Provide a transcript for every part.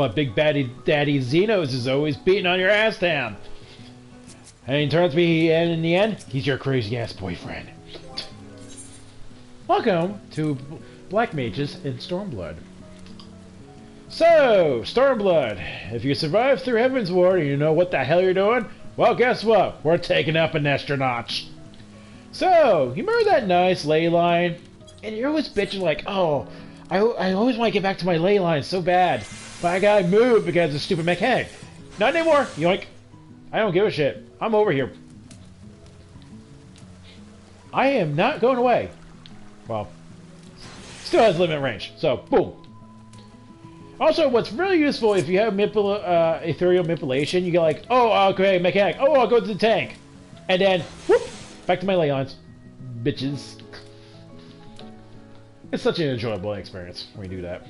but Big Daddy Xenos is always beating on your ass down. And he turns me, and in the end, he's your crazy ass boyfriend. Welcome to Black Mages in Stormblood. So, Stormblood, if you survive through Heaven's Ward and you know what the hell you're doing, well, guess what? We're taking up an extra notch. So, you remember that nice ley line? And you're always bitching like, oh, I always want to get back to my ley line so bad, but I gotta move because of stupid mechanic. Not anymore, yoink. I don't give a shit. I'm over here. I am not going away. Well, still has limit range, so boom. Also, what's really useful if you have ethereal manipulation, you get like, oh, okay, mechanic. Oh, I'll go to the tank, and then whoop, back to my ley lines, bitches. It's such an enjoyable experience when you do that.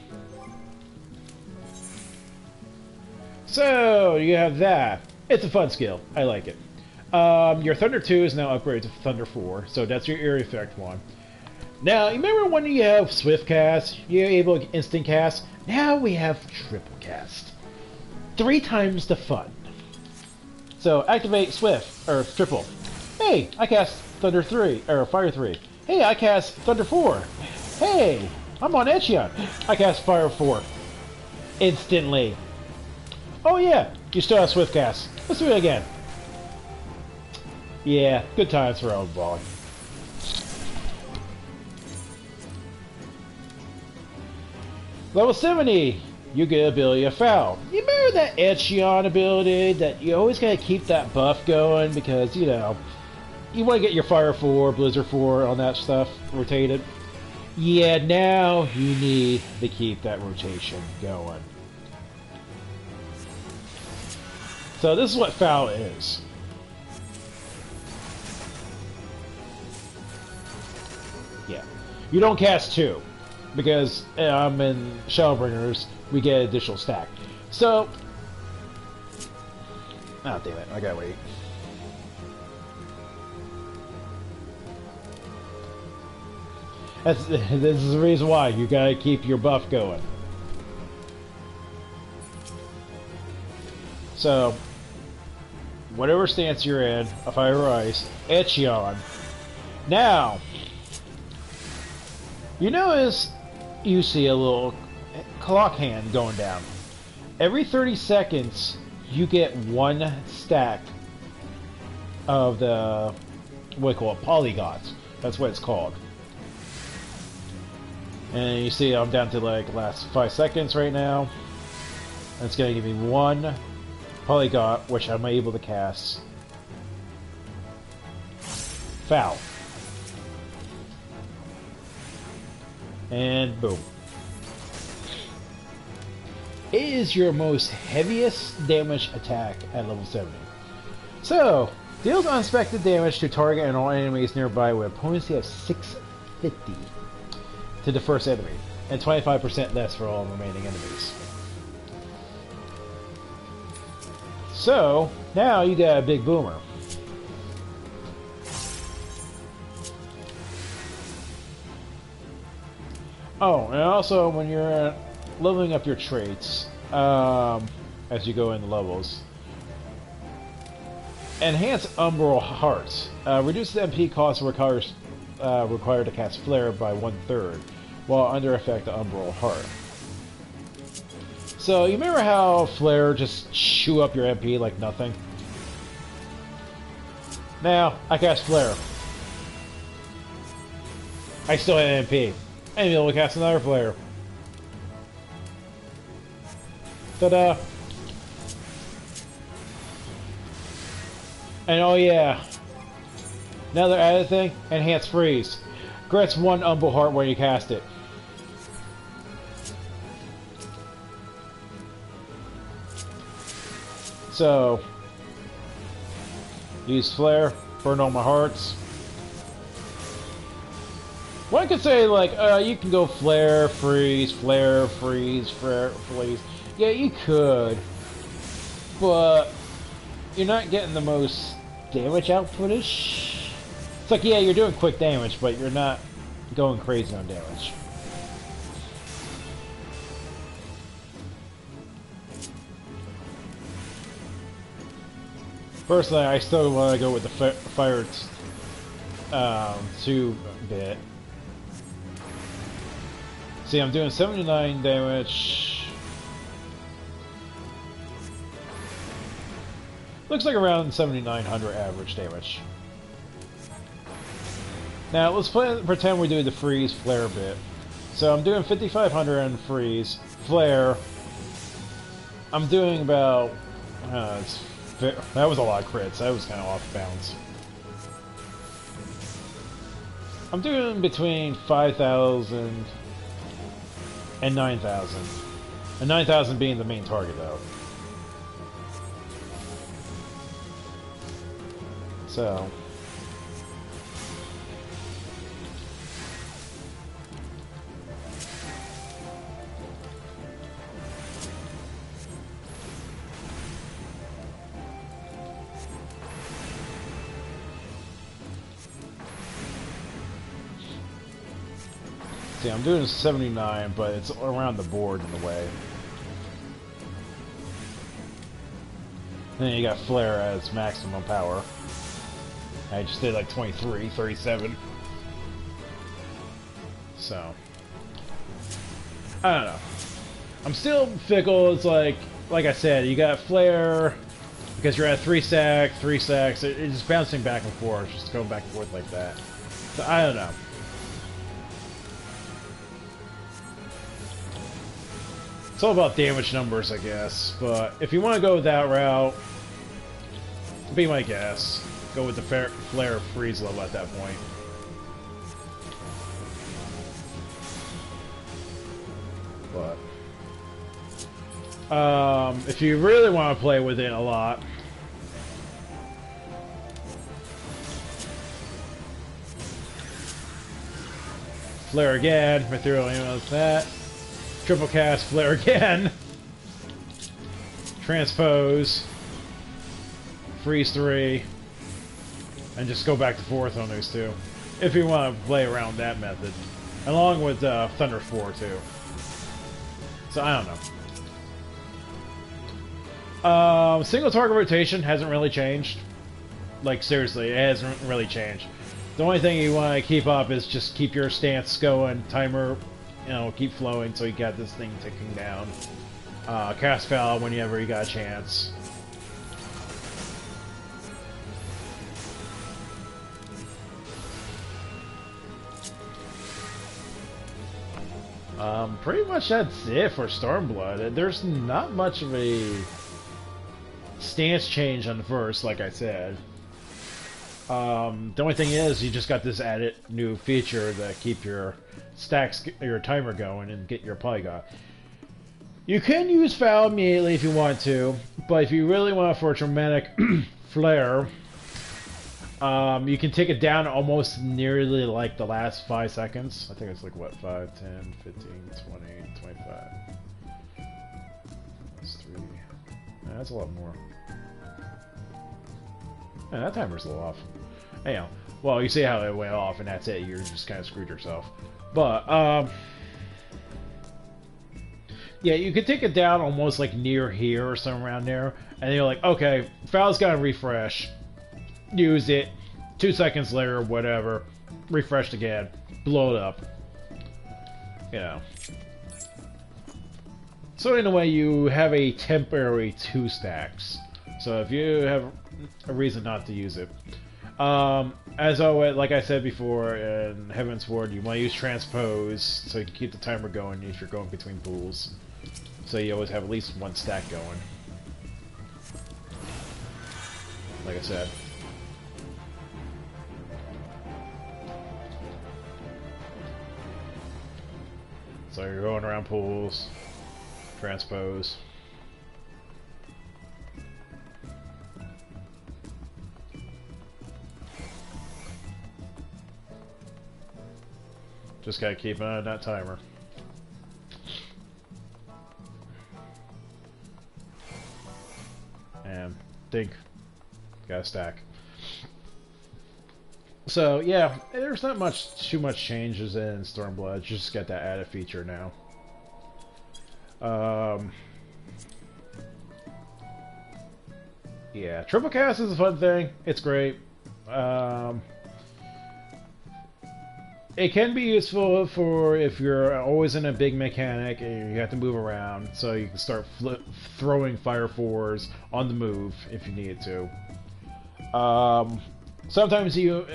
So you have that. It's a fun skill. I like it. Your Thunder 2 is now upgraded to Thunder 4, so that's your Area Effect one. Now, you remember when you have Swift Cast, you're able to instant cast? Now we have Triple Cast. 3 times the fun. So, activate Swift, or Triple. Hey, I cast Thunder 3, or Fire 3. Hey, I cast Thunder 4. Hey, I'm on Echion. I cast Fire 4. Instantly. Oh yeah, you still have Swift Cast. Let's do it again. Yeah, good times for old ball. Level 70, you get ability of Foul. You remember that Echion ability that you always gotta keep that buff going because, you know, you want to get your Fire 4, Blizzard 4 on that stuff rotated. Yeah, now you need to keep that rotation going. So this is what Foul is. Yeah. You don't cast 2. Because in Shellbringers, we get additional stack. So... oh, damn it. I gotta wait. This is the reason why. You gotta keep your buff going. So... whatever stance you're in, a Fire or Ice, Echion. Now... you notice you see a little clock hand going down. Every 30 seconds, you get 1 stack of the, what we call it, polygons. That's what it's called. And you see I'm down to like last 5 seconds right now. And it's going to give me 1 polygon, which I'm able to cast. Foul. And boom. It is your most heaviest damage attack at level 70. So, deals unexpected damage to target and all enemies nearby with opponents have 650 to the first enemy, and 25% less for all remaining enemies. So, now you got a big boomer. Oh, and also when you're leveling up your traits, as you go in the levels, enhance Umbral Hearts. Reduces MP cost required to cast Flare by 1/3, while under effect of Umbral Heart. So you remember how Flare just chew up your MP like nothing? Now I cast Flare. I still have MP. And be able to cast another Flare. Ta-da! And oh yeah, another added thing, Enhanced Freeze. Grants 1 Umbral Heart when you cast it. So, use Flare, burn all my hearts. One could say, like, you can go Flare, Freeze, Flare, Freeze, Flare, Freeze. Yeah, you could. But you're not getting the most damage output-ish. It's like, yeah, you're doing quick damage, but you're not going crazy on damage. Personally, I still want to go with the fire 2-bit. See, I'm doing 79 damage. Looks like around 7,900 average damage. Now, let's pretend we're doing the freeze flare bit. So I'm doing 5,500 on freeze. Flare, I'm doing about... that was a lot of crits. That was kind of off bounds. I'm doing between 5,000 and 9,000. And 9,000 being the main target, though. So... See, I'm doing 79, but it's around the board in the way. And then you got Flare as maximum power. I just did like 23, 37. So, I don't know. I'm still fickle. It's like I said, you got Flare because you're at 3 stacks, 3 stacks. It's just bouncing back and forth, just going back and forth like that. So I don't know. It's all about damage numbers, I guess. But if you want to go that route, be my guess. Go with the Flare freeze level at that point. But if you really want to play with it a lot, Flare again, material ammo like that. Triple cast, Flare again. Transpose. Freeze 3. And just go back and forth on those two. If you want to play around that method. Along with Thunder 4 too. So I don't know. Single target rotation hasn't really changed. Like seriously, it hasn't really changed. The only thing you want to keep up is just keep your stance going, timer, you know, keep flowing so you got this thing ticking down. Cast foul whenever you got a chance. Pretty much that's it for Stormblood. There's not much of a stance change on the verse, like I said. The only thing is, you just got this added new feature that keep your stacks, your timer going and get your polygon. You can use foul immediately if you want to, but if you really want for a dramatic flare, you can take it down almost nearly like the last 5 seconds. I think it's like, what, 5, 10, 15, 20, 25. That's 3. Yeah, that's a lot more. Yeah, that timer's a little off. Anyhow, well, you see how it went off and that's it. You're just kind of screwed yourself. But, yeah, you can take it down almost like near here or somewhere around there. And you're like, okay, foul's got to refresh. Use it. 2 seconds later, whatever. Refreshed again. Blow it up. You know. So in a way, you have a temporary 2 stacks. So if you have a reason not to use it. As always, like I said before in Heaven's Ward, you want to use Transpose so you can keep the timer going if you're going between pools. So you always have at least 1 stack going. Like I said. So you're going around pools, Transpose. Just gotta keep an eye on that timer. And think. Got a stack. So yeah, there's not too much changes in Stormblood. You just got that added feature now. Yeah, triple cast is a fun thing. It's great. Um, it can be useful for if you're always in a big mechanic and you have to move around, so you can start throwing fire fours on the move if you need to. Sometimes you.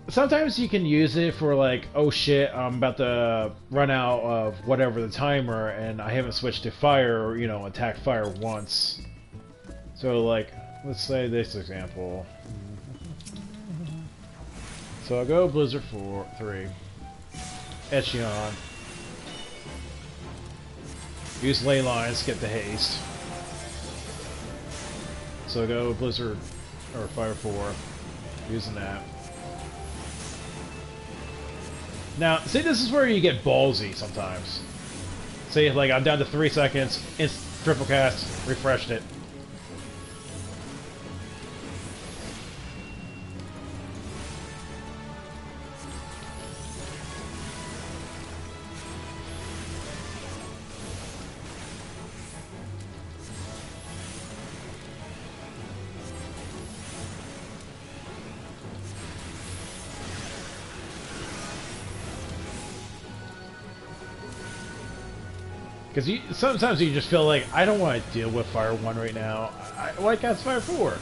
Sometimes you can use it for like, oh shit, I'm about to run out of whatever the timer, and I haven't switched to fire, or, you know, attack fire once. So like, let's say this example. So I'll go Blizzard 3, Echion, use Ley Lines, get the haste. So I'll go Blizzard, or Fire 4, using that. Now, see, this is where you get ballsy sometimes. See, like, I'm down to 3 seconds, triple cast, refreshed it. Because sometimes you just feel like, I don't want to deal with Fire 1 right now. Why cast Fire 4?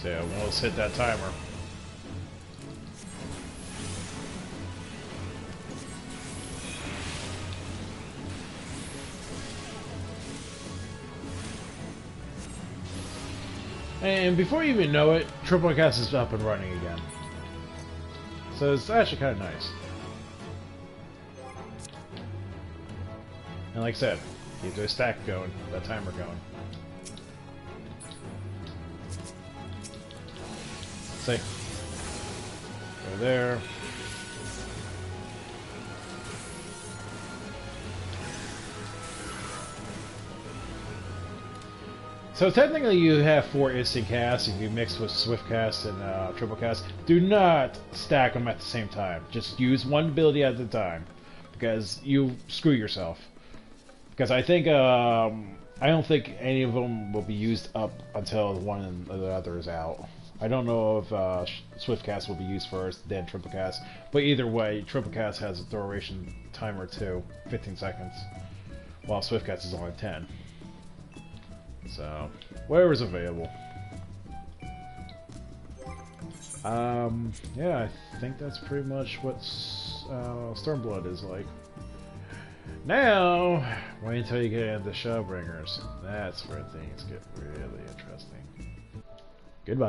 So I almost hit that timer. And before you even know it, triple cast is up and running again. So it's actually kind of nice. And like I said, keep the stack going, that timer going. See? Go there. So technically you have 4 instant casts if you mix with swift cast and triple cast. Do not stack them at the same time. Just use one ability at a time, because you screw yourself. Because I think I don't think any of them will be used up until one or the other is out. I don't know if swift cast will be used first, then triple cast. But either way, triple cast has a duration timer too, 15 seconds, while swift cast is only 10. So, whatever's available. Yeah, I think that's pretty much what Stormblood is like. Now, wait until you get into Shadowbringers. That's where things get really interesting. Goodbye.